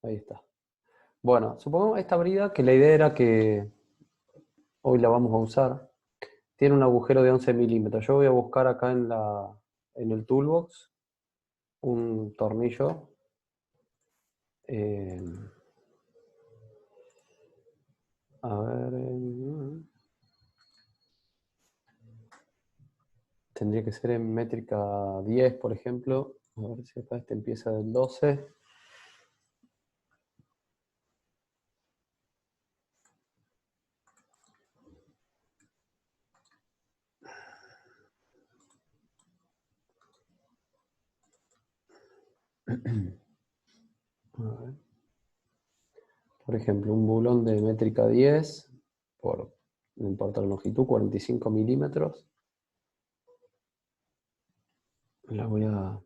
Ahí está. Bueno, supongamos esta brida que la idea era que hoy la vamos a usar. Tiene un agujero de 11 milímetros. Yo voy a buscar acá en el toolbox un tornillo. eh, a ver, tendría que ser en métrica 10, por ejemplo. A ver si acá este empieza del 12. A ver. Por ejemplo, un bulón de métrica 10 por, no importa la longitud, 45 milímetros. La voy a,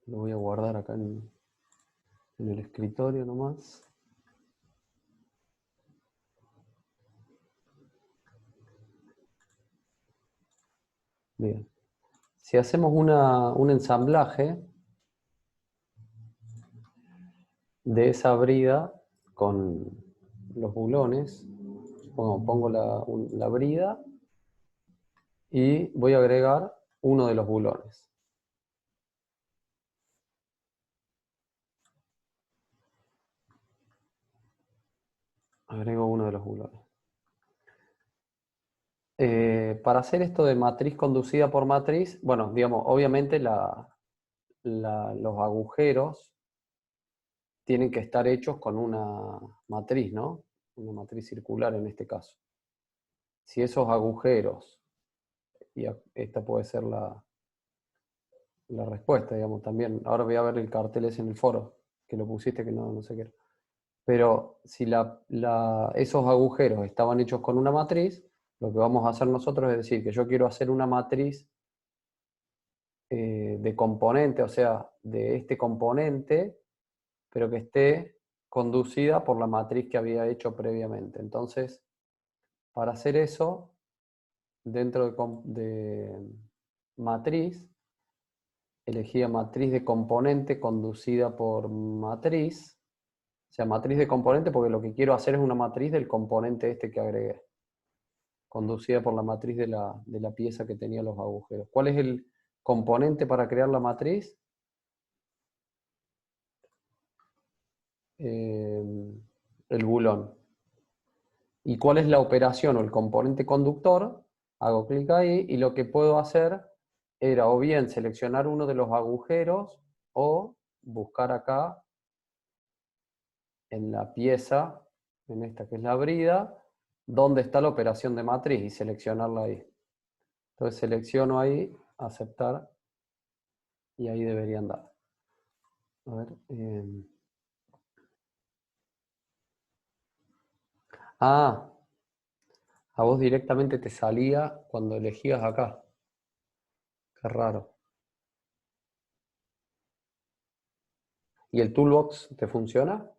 lo voy a guardar acá en el escritorio nomás. Bien. Si hacemos un ensamblaje de esa brida con los bulones, pongo la brida y voy a agregar uno de los bulones. Agrego uno de los bulones. Para hacer esto de matriz conducida por matriz, bueno, digamos, obviamente los agujeros tienen que estar hechos con una matriz, ¿no? Una matriz circular en este caso. Si esos agujeros, y esta puede ser la respuesta, digamos, también. Ahora voy a ver el cartel ese en el foro, que lo pusiste que no sé qué era. Pero si esos agujeros estaban hechos con una matriz, lo que vamos a hacer nosotros es decir que yo quiero hacer una matriz de componente, o sea, de este componente, pero que esté conducida por la matriz que había hecho previamente. Entonces, para hacer eso, dentro de matriz, elegía matriz de componente conducida por matriz. O sea, matriz de componente porque lo que quiero hacer es una matriz del componente este que agregué, conducida por la matriz de la pieza que tenía los agujeros. ¿Cuál es el componente para crear la matriz? El bulón. ¿Y cuál es la operación o el componente conductor? Hago clic ahí y lo que puedo hacer era o bien seleccionar uno de los agujeros o buscar acá en la pieza, en esta que es la brida, dónde está la operación de matriz y seleccionarla ahí. Entonces selecciono ahí, aceptar, y ahí debería andar. A ver. Ah, a vos directamente te salía cuando elegías acá. Qué raro. ¿Y el toolbox te funciona?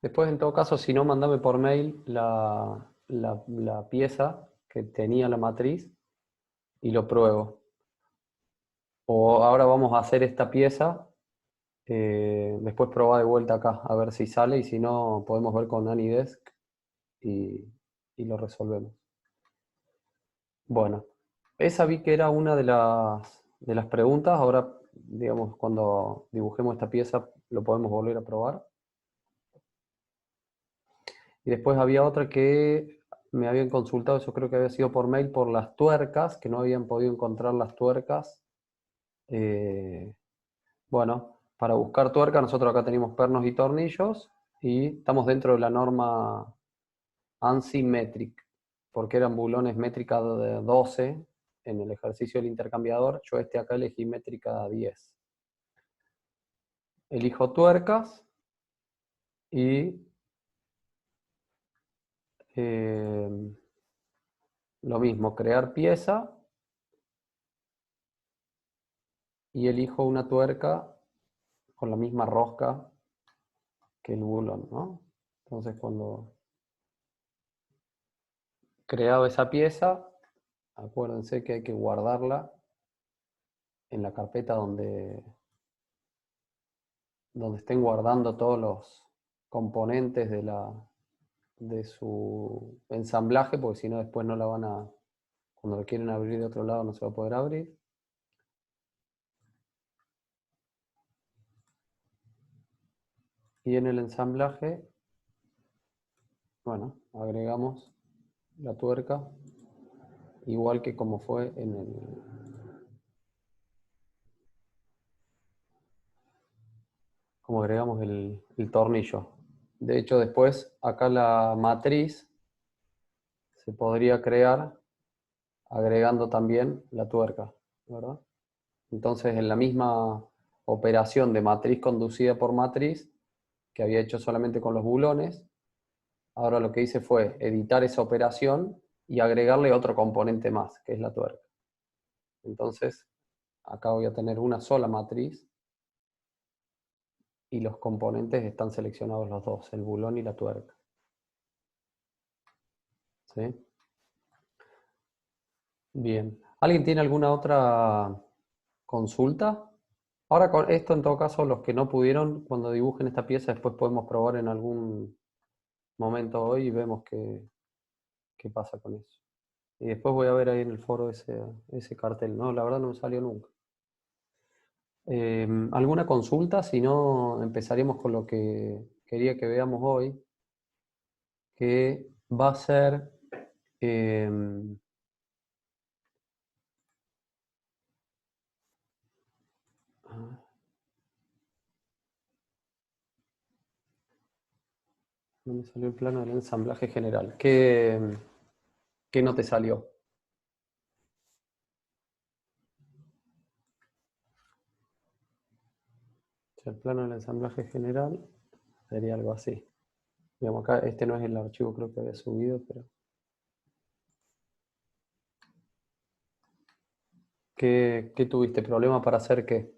Después, en todo caso, si no, mandame por mail la pieza que tenía la matriz y lo pruebo. O ahora vamos a hacer esta pieza, después probá de vuelta acá, a ver si sale y si no, podemos ver con AnyDesk y, y lo resolvemos. Bueno, esa vi que era una de las preguntas. Ahora, digamos, cuando dibujemos esta pieza, lo podemos volver a probar. Y después había otra que me habían consultado, yo creo que había sido por mail, por las tuercas, que no habían podido encontrar las tuercas. Eh, bueno, para buscar tuercas, nosotros acá tenemos pernos y tornillos y estamos dentro de la norma ANSI Metric, porque eran bulones métrica de 12 en el ejercicio del intercambiador. Yo acá elegí métrica 10. Elijo tuercas y eh, lo mismo, crear pieza y elijo una tuerca con la misma rosca que el bulón, ¿no? Entonces cuando creaba esa pieza, acuérdense que hay que guardarla en la carpeta donde estén guardando todos los componentes de su ensamblaje, porque si no después no la van a, cuando lo quieren abrir de otro lado no se va a poder abrir. Y en el ensamblaje, bueno, agregamos la tuerca, igual que como fue en el... como agregamos el tornillo. De hecho, después acá la matriz se podría crear agregando también la tuerca, ¿verdad? Entonces, en la misma operación de matriz conducida por matriz, que había hecho solamente con los bulones, ahora lo que hice fue editar esa operación y agregarle otro componente más, que es la tuerca. Entonces, acá voy a tener una sola matriz y los componentes están seleccionados los dos, el bulón y la tuerca. ¿Sí? Bien. ¿Alguien tiene alguna otra consulta? Ahora con esto, en todo caso, los que no pudieron, cuando dibujen esta pieza, después podemos probar en algún momento hoy y vemos qué pasa con eso. Y después voy a ver ahí en el foro ese cartel. No, la verdad no me salió nunca. ¿Alguna consulta? Si no, empezaremos con lo que quería que veamos hoy, que va a ser... no me salió el plano del ensamblaje general. ¿Qué no te salió? El plano del ensamblaje general sería algo así. Digamos, acá este no es el archivo, creo que había subido, pero... ¿Qué tuviste? ¿Problema para hacer qué?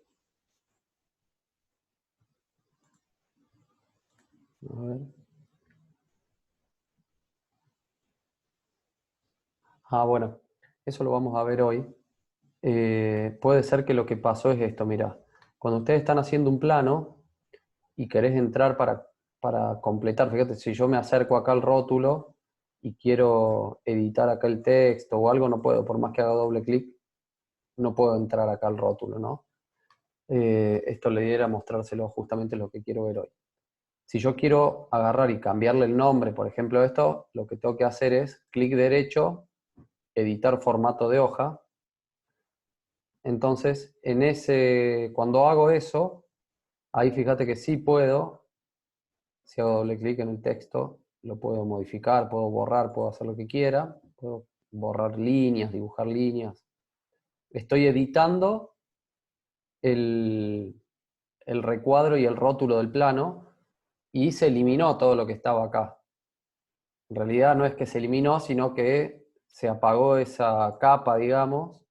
A ver. Ah, bueno, eso lo vamos a ver hoy. Puede ser que lo que pasó es esto, mira. Cuando ustedes están haciendo un plano y querés entrar para completar, fíjate, si yo me acerco acá al rótulo y quiero editar acá el texto o algo, no puedo, por más que haga doble clic, no puedo entrar acá al rótulo, ¿no? Esto le diera mostrárselo justamente lo que quiero ver hoy. Si yo quiero agarrar y cambiarle el nombre, por ejemplo, esto, lo que tengo que hacer es clic derecho, editar formato de hoja. Entonces, cuando hago eso, ahí fíjate que sí puedo, si hago doble clic en el texto, lo puedo modificar, puedo borrar, puedo hacer lo que quiera, puedo borrar líneas, dibujar líneas. Estoy editando el recuadro y el rótulo del plano y se eliminó todo lo que estaba acá. En realidad no es que se eliminó, sino que se apagó esa capa, digamos,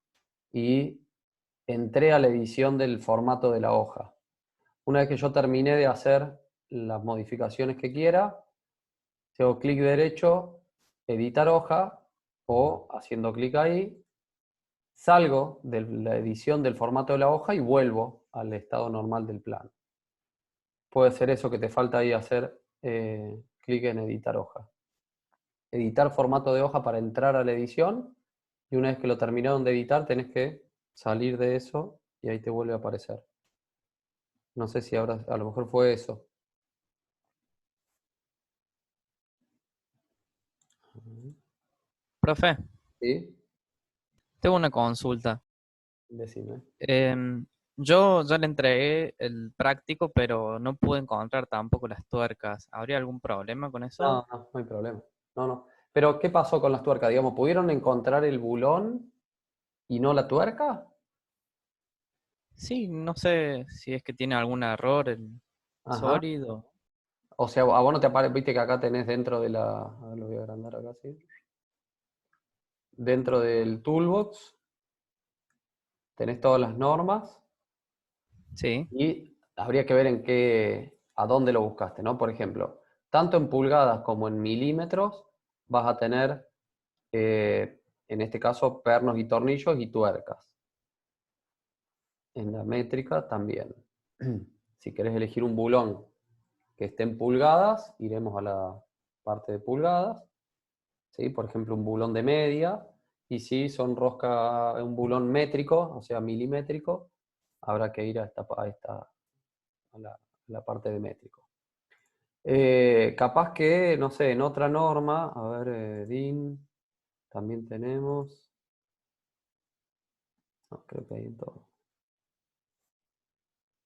y entré a la edición del formato de la hoja. Una vez que yo terminé de hacer las modificaciones que quiera, hago clic derecho, editar hoja, o haciendo clic ahí, salgo de la edición del formato de la hoja y vuelvo al estado normal del plano. Puede ser eso que te falta ahí hacer clic en editar hoja. Editar formato de hoja para entrar a la edición, y una vez que lo terminaron de editar tenés que salir de eso y ahí te vuelve a aparecer. No sé si ahora, a lo mejor fue eso. Profe, ¿Sí? tengo una consulta. Decime. Em, yo ya le entregué el práctico, pero no pude encontrar tampoco las tuercas. ¿Habría algún problema con eso? No hay problema. No, no. Pero, ¿qué pasó con las tuercas? Digamos, ¿pudieron encontrar el bulón y no la tuerca? Sí, no sé si es que tiene algún error el Ajá. Solid o... O sea, a vos no te aparece, viste que acá tenés dentro de la... A ver, lo voy a agrandar acá, ¿sí? Dentro del toolbox tenés todas las normas Sí, y habría que ver a dónde lo buscaste, ¿no? Por ejemplo, tanto en pulgadas como en milímetros vas a tener, en este caso, pernos y tornillos y tuercas. En la métrica también. si querés elegir un bulón que esté en pulgadas, iremos a la parte de pulgadas, ¿sí? Por ejemplo, un bulón de media, y si son un bulón métrico, o sea, milimétrico, habrá que ir a la parte de métrico. Capaz que, no sé, en otra norma, a ver, DIN, también tenemos, no, creo que hay en todo.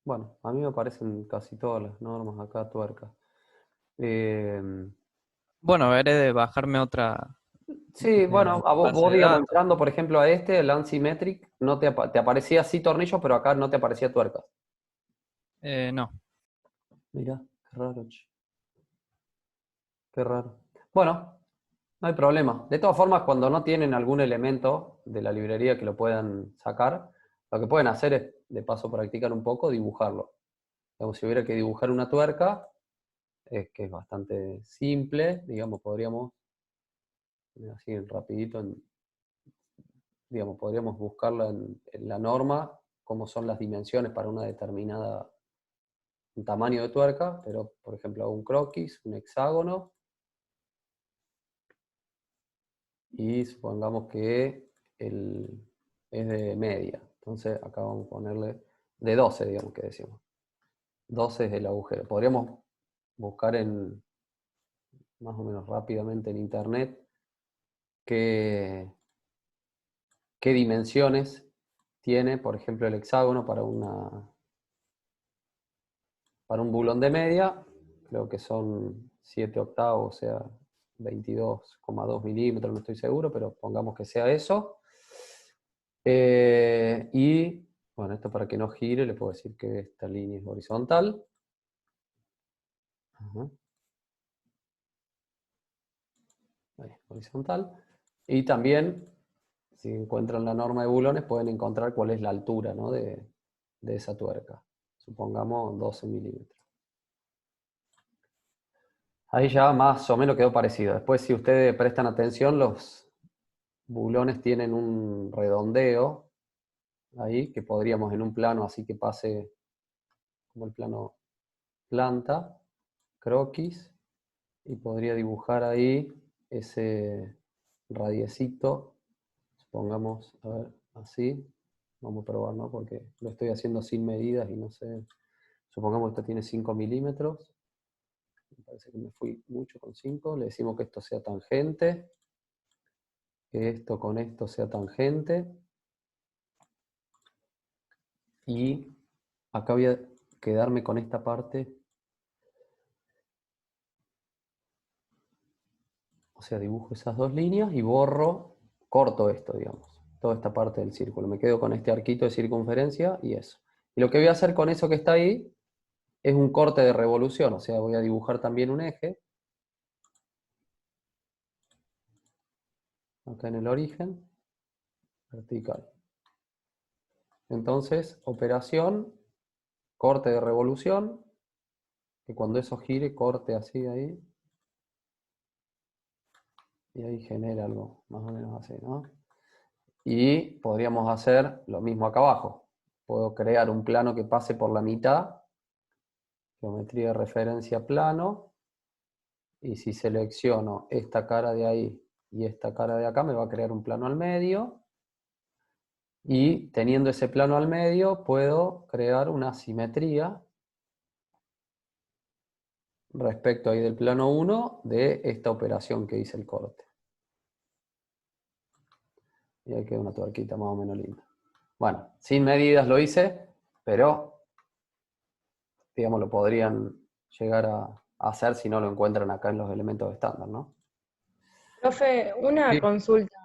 Bueno, a mí me aparecen casi todas las normas acá, tuercas. Bueno, veré de bajarme otra Sí, bueno, a vos, base de digamos, datos. entrando, por ejemplo, a el Ansimetric, no te aparecía así tornillos, pero acá no te aparecía tuercas. No. Mirá, qué raro, che. Qué raro. Bueno, no hay problema. De todas formas, cuando no tienen algún elemento de la librería que lo puedan sacar, lo que pueden hacer es, de paso, practicar un poco, dibujarlo. Como si hubiera que dibujar una tuerca, que es bastante simple, digamos, podríamos, así rapidito, digamos, podríamos buscarla en la norma, cómo son las dimensiones para una determinada un tamaño de tuerca, pero por ejemplo hago un croquis, un hexágono, y supongamos que es de media. Entonces acá vamos a ponerle de 12, digamos que decimos. 12 es el agujero. Podríamos buscar más o menos rápidamente en internet qué dimensiones tiene, por ejemplo, el hexágono para un bulón de media. Creo que son 7 octavos, o sea, 22,2 milímetros, no estoy seguro, pero pongamos que sea eso. Y, bueno, esto para que no gire, le puedo decir que esta línea es horizontal. Ajá. Ahí, horizontal. Y también, si encuentran la norma de bulones, pueden encontrar cuál es la altura, ¿no?, de esa tuerca. Supongamos 12 milímetros. Ahí ya más o menos quedó parecido. Después, si ustedes prestan atención, los bulones tienen un redondeo ahí, que podríamos en un plano así que pase como el plano planta, croquis, y podría dibujar ahí ese radiecito, supongamos, a ver, así, vamos a probar, ¿no? Porque lo estoy haciendo sin medidas y no sé, supongamos que esto tiene 5 milímetros, me parece que me fui mucho con 5, le decimos que esto sea tangente, que esto con esto sea tangente, y acá voy a quedarme con esta parte, o sea, dibujo esas dos líneas y corto esto, digamos, toda esta parte del círculo. Me quedo con este arquito de circunferencia y eso. Y lo que voy a hacer con eso que está ahí es un corte de revolución, o sea, voy a dibujar también un eje, acá en el origen, vertical. Entonces, operación, corte de revolución, que cuando eso gire, corte así ahí, y ahí genera algo más o menos así, ¿no? Y podríamos hacer lo mismo acá abajo. Puedo crear un plano que pase por la mitad, geometría de referencia plano, y si selecciono esta cara de ahí y esta cara de acá, me va a crear un plano al medio, y teniendo ese plano al medio, puedo crear una simetría respecto ahí del plano 1 de esta operación que hice el corte. Y ahí queda una tuerquita más o menos linda. Bueno, sin medidas lo hice, pero digamos lo podrían llegar a hacer si no lo encuentran acá en los elementos estándar, ¿no? Profe, una Sí. consulta.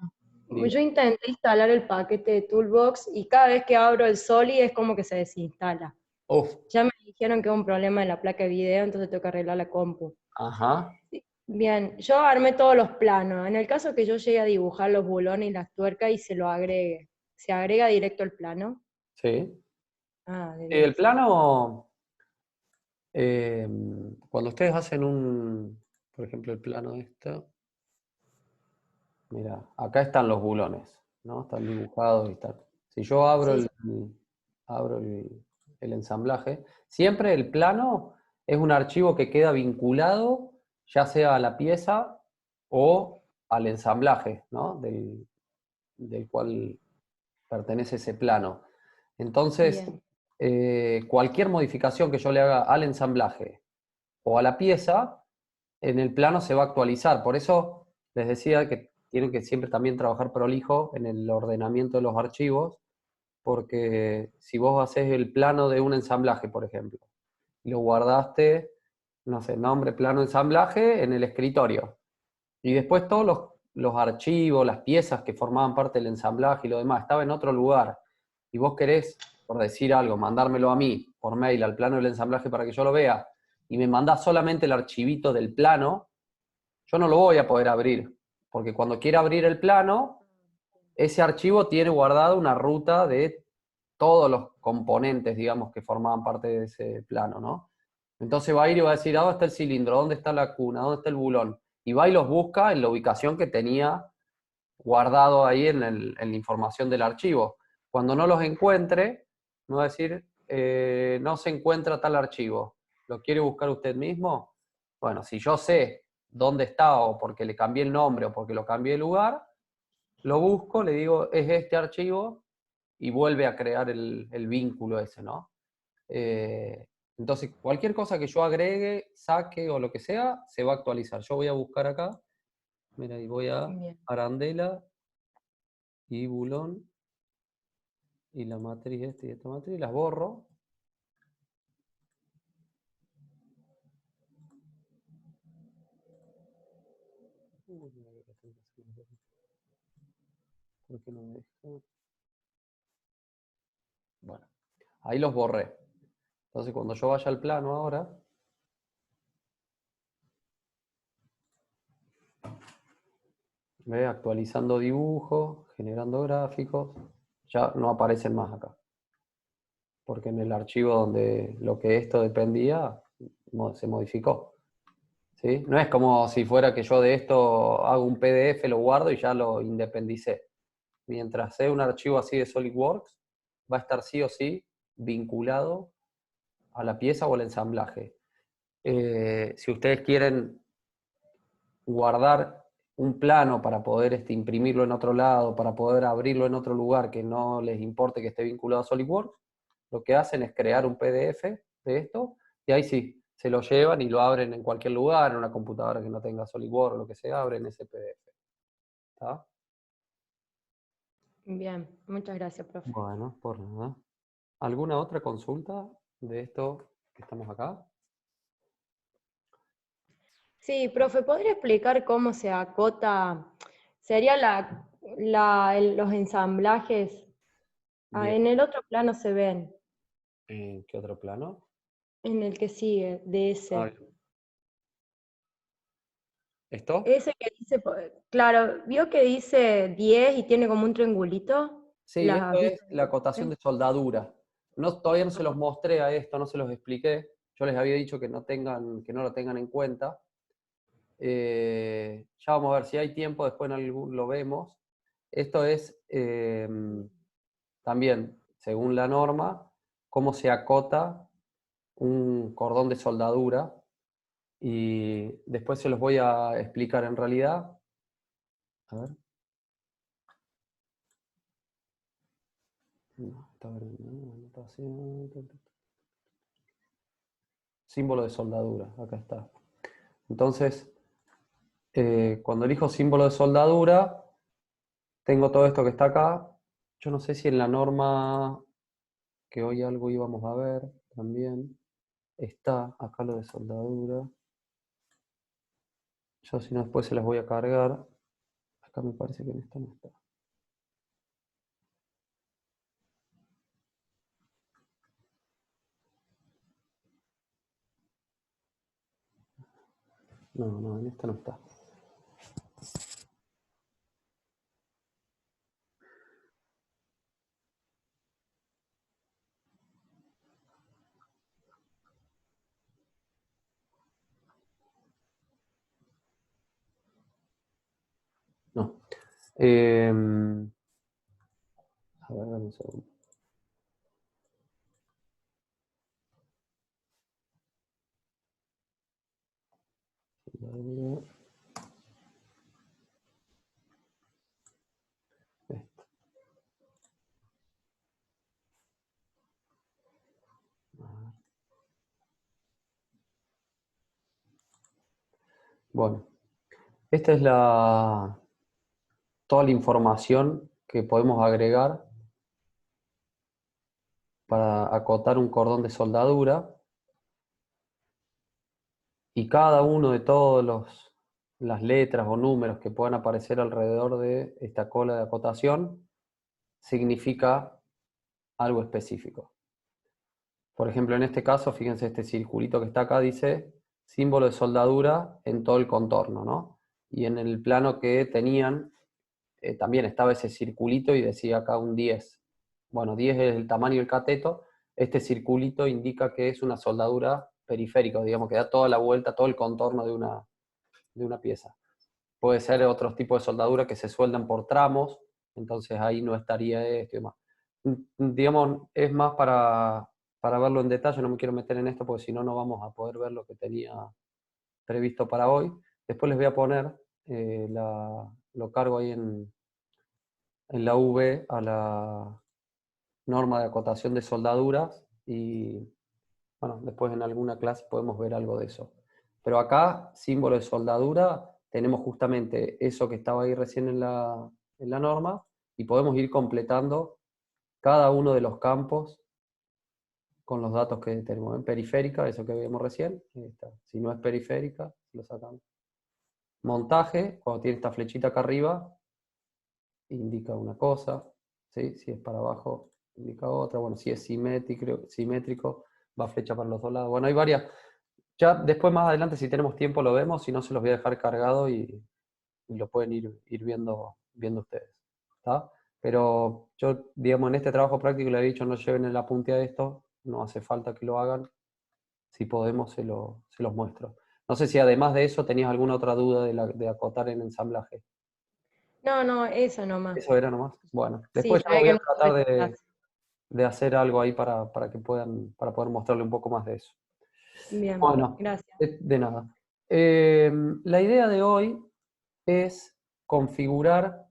Diga. Yo intenté instalar el paquete de Toolbox y cada vez que abro el Soli es como que se desinstala. Uf, Ya me dijeron que es un problema en la placa de video, entonces tengo que arreglar la compu. ajá, Bien, yo armé todos los planos. En el caso que yo llegue a dibujar los bulones y las tuercas y se lo agregue, ¿se agrega directo el plano? sí. Ah, de El 10. plano, eh, cuando ustedes hacen por ejemplo, el plano de esto, mira, acá están los bulones, ¿no? Están dibujados y están. Si yo Sí, sí. abro el ensamblaje. Siempre el plano es un archivo que queda vinculado ya sea a la pieza o al ensamblaje, ¿no? del cual pertenece ese plano. Entonces, cualquier modificación que yo le haga al ensamblaje o a la pieza, en el plano se va a actualizar. Por eso les decía que tienen que siempre también trabajar prolijo en el ordenamiento de los archivos, porque si vos haces el plano de un ensamblaje, por ejemplo, y lo guardaste, no sé, nombre, plano, ensamblaje, en el escritorio, y después todos los archivos, las piezas que formaban parte del ensamblaje y lo demás, estaba en otro lugar, y vos querés, por decir algo, mandármelo a mí por mail al plano del ensamblaje para que yo lo vea, y me mandás solamente el archivito del plano, yo no lo voy a poder abrir, porque cuando quiera abrir el plano, ese archivo tiene guardada una ruta de todos los componentes, digamos, que formaban parte de ese plano, ¿no? Entonces va a ir y va a decir, ¿a dónde está el cilindro? ¿Dónde está la cuna? ¿Dónde está el bulón? Y va y los busca en la ubicación que tenía guardado ahí en la información del archivo. Cuando no los encuentre, me va a decir, no se encuentra tal archivo. ¿Lo quiere buscar usted mismo? Bueno, si yo sé dónde está o porque le cambié el nombre o porque lo cambié de lugar, lo busco, le digo, es este archivo y vuelve a crear el vínculo ese, ¿no? Eh, entonces, cualquier cosa que yo agregue, saque o lo que sea, se va a actualizar. Yo voy a buscar acá, mira, y voy a Bien. Arandela y Bulón y la matriz y esta matriz, las borro. ¿Por qué no me deja? Bueno, ahí los borré. Entonces, cuando yo vaya al plano ahora, ve actualizando dibujos, generando gráficos, ya no aparecen más acá. Porque en el archivo donde lo que esto dependía se modificó. ¿Sí? No es como si fuera que yo de esto hago un PDF, lo guardo y ya lo independicé. Mientras sea un archivo así de SolidWorks, va a estar sí o sí vinculado a la pieza o al ensamblaje. Si ustedes quieren guardar un plano para poder imprimirlo en otro lado, para poder abrirlo en otro lugar que no les importe que esté vinculado a SolidWorks, lo que hacen es crear un PDF de esto y ahí sí, se lo llevan y lo abren en cualquier lugar, en una computadora que no tenga SolidWorks o lo que sea, abren ese PDF. ¿Está? Bien, muchas gracias, profe. Bueno, por nada. ¿Alguna otra consulta de esto que estamos acá? Sí, profe, ¿podría explicar cómo se acota? Sería los ensamblajes. Ah, Bien. en el otro plano se ven, ¿En qué otro plano? en el que sigue, de Ah, ese. ¿esto? Ese que dice, claro, vio que dice 10 y tiene como un triangulito, Sí, esto las es vistas de la acotación siempre. de soldadura. No, todavía no se los mostré a esto, no se los expliqué. Yo les había dicho que que no lo tengan en cuenta. Ya vamos a ver si hay tiempo, después en algún lo vemos. Esto es también, según la norma, cómo se acota un cordón de soldadura. Y después se los voy a explicar en realidad. A ver. No, está bien, ¿no? Anotación. Símbolo de soldadura, acá está. Entonces, cuando elijo símbolo de soldadura, tengo todo esto que está acá. Yo no sé si en la norma, que hoy algo íbamos a ver también, está acá lo de soldadura. Yo si no después se las voy a cargar. Acá me parece que en esta no está. No, no, en esta no está. No. A ver, dame un segundo. Esto. Bueno, esta es toda la información que podemos agregar para acotar un cordón de soldadura, y cada uno de todas las letras o números que puedan aparecer alrededor de esta cola de acotación significa algo específico. Por ejemplo, en este caso, fíjense, este circulito que está acá dice símbolo de soldadura en todo el contorno, ¿no? Y en el plano que tenían también estaba ese circulito y decía acá un 10. Bueno, 10 es el tamaño del cateto. Este circulito indica que es una soldadura periférica, digamos, que da toda la vuelta, todo el contorno de una pieza. Puede ser otros tipos de soldadura que se sueldan por tramos, entonces ahí no estaría esto y demás. Digamos, es más para verlo en detalle, no me quiero meter en esto porque si no, no vamos a poder ver lo que tenía previsto para hoy. Después les voy a poner, lo cargo ahí en la V a la norma de acotación de soldaduras y bueno, después en alguna clase podemos ver algo de eso. Pero acá, símbolo de soldadura, tenemos justamente eso que estaba ahí recién en la norma y podemos ir completando cada uno de los campos con los datos que tenemos. En periférica, eso que vimos recién, ahí está. Si no es periférica, lo sacamos. Montaje, cuando tiene esta flechita acá arriba, indica una cosa, ¿sí? Si es para abajo, indica otra. Bueno, si es simétrico, va flecha para los dos lados. Bueno, hay varias. Ya después más adelante, si tenemos tiempo, lo vemos, si no se los voy a dejar cargado y lo pueden ir viendo ustedes. ¿Está? Pero yo, digamos, en este trabajo práctico le he dicho, no lleven el apunte a esto, no hace falta que lo hagan. Si podemos, se los muestro. No sé si además de eso tenías alguna otra duda de acotar en ensamblaje. No, eso nomás. Eso era nomás. Bueno, Sí, después ya yo ve voy que a no tratar tuve clase. de hacer algo ahí para poder mostrarle un poco más de eso. Bien, Bueno, gracias. de nada. La idea de hoy es configurar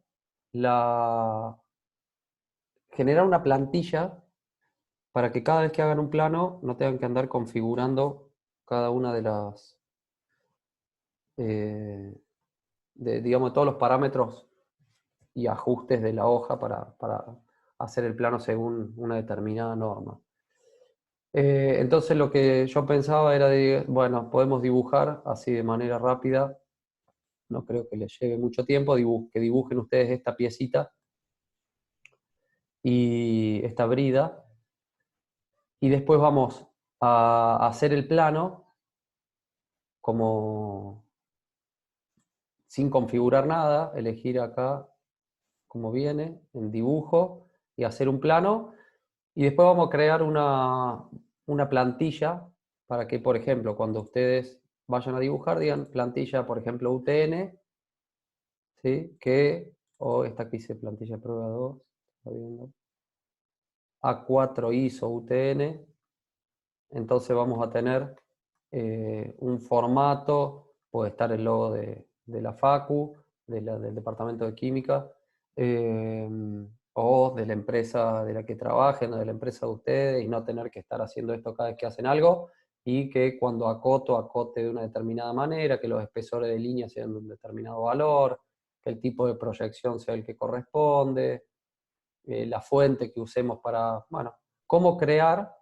generar una plantilla para que cada vez que hagan un plano no tengan que andar configurando cada una de las, digamos, todos los parámetros y ajustes de la hoja para hacer el plano según una determinada norma. Entonces lo que yo pensaba era bueno, podemos dibujar así de manera rápida, no creo que les lleve mucho tiempo, que dibujen ustedes esta piecita y esta brida, y después vamos a hacer el plano como sin configurar nada, elegir acá como viene, en dibujo, y hacer un plano, y después vamos a crear una plantilla para que, por ejemplo, cuando ustedes vayan a dibujar, digan plantilla, por ejemplo, UTN, ¿sí? O esta que hice plantilla prueba 2, ¿está viendo? A4 ISO UTN, entonces vamos a tener un formato, puede estar el logo de la FACU, del Departamento de Química, o de la empresa de la que trabajen, o de la empresa de ustedes, y no tener que estar haciendo esto cada vez que hacen algo, y que cuando acote de una determinada manera, que los espesores de línea sean de un determinado valor, que el tipo de proyección sea el que corresponde, la fuente que usemos para, bueno, cómo crear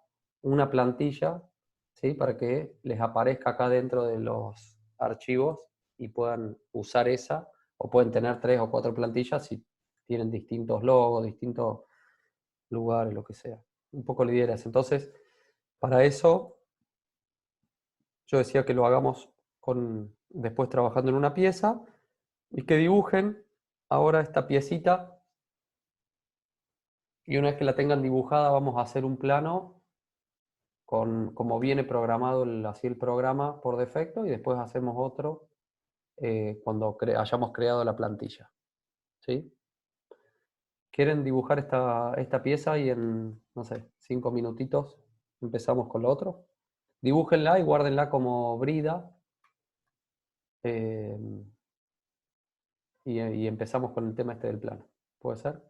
una plantilla, ¿sí? Para que les aparezca acá dentro de los archivos y puedan usar esa, o pueden tener 3 o 4 plantillas si tienen distintos logos, distintos lugares, lo que sea. Un poco la idea es. Entonces, para eso, yo decía que lo hagamos después trabajando en una pieza y que dibujen ahora esta piecita. Y una vez que la tengan dibujada, vamos a hacer un plano como viene programado así el programa por defecto, y después hacemos otro cuando hayamos creado la plantilla. ¿Sí? ¿Quieren dibujar esta pieza y en, no sé, 5 minutitos empezamos con lo otro? Dibújenla y guárdenla como brida. Eh, y empezamos con el tema este del plano. ¿Puede ser?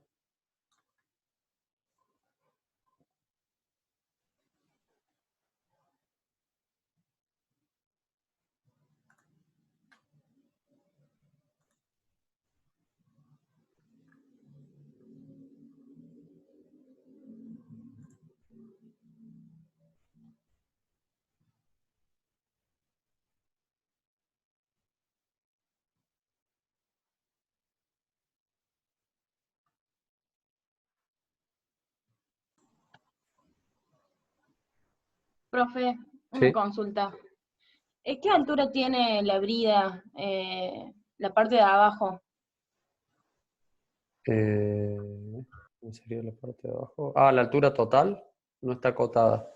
Profe, una Sí. consulta. ¿Qué altura tiene la brida, la parte de abajo? ¿Cómo sería la parte de abajo? Ah, la altura total no está acotada.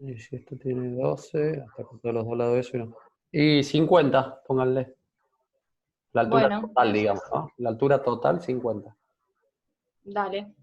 Y si esto tiene 12, hasta con todos los dos lados de eso. Y 50, pónganle. La altura Bueno, total, digamos, ¿no? La altura total, 50. dale.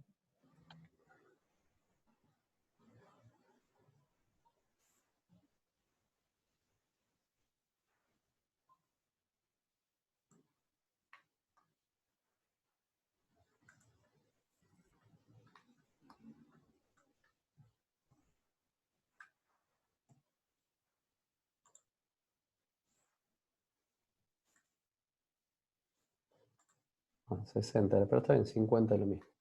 Ah, 60, pero está bien, 50 es lo mismo.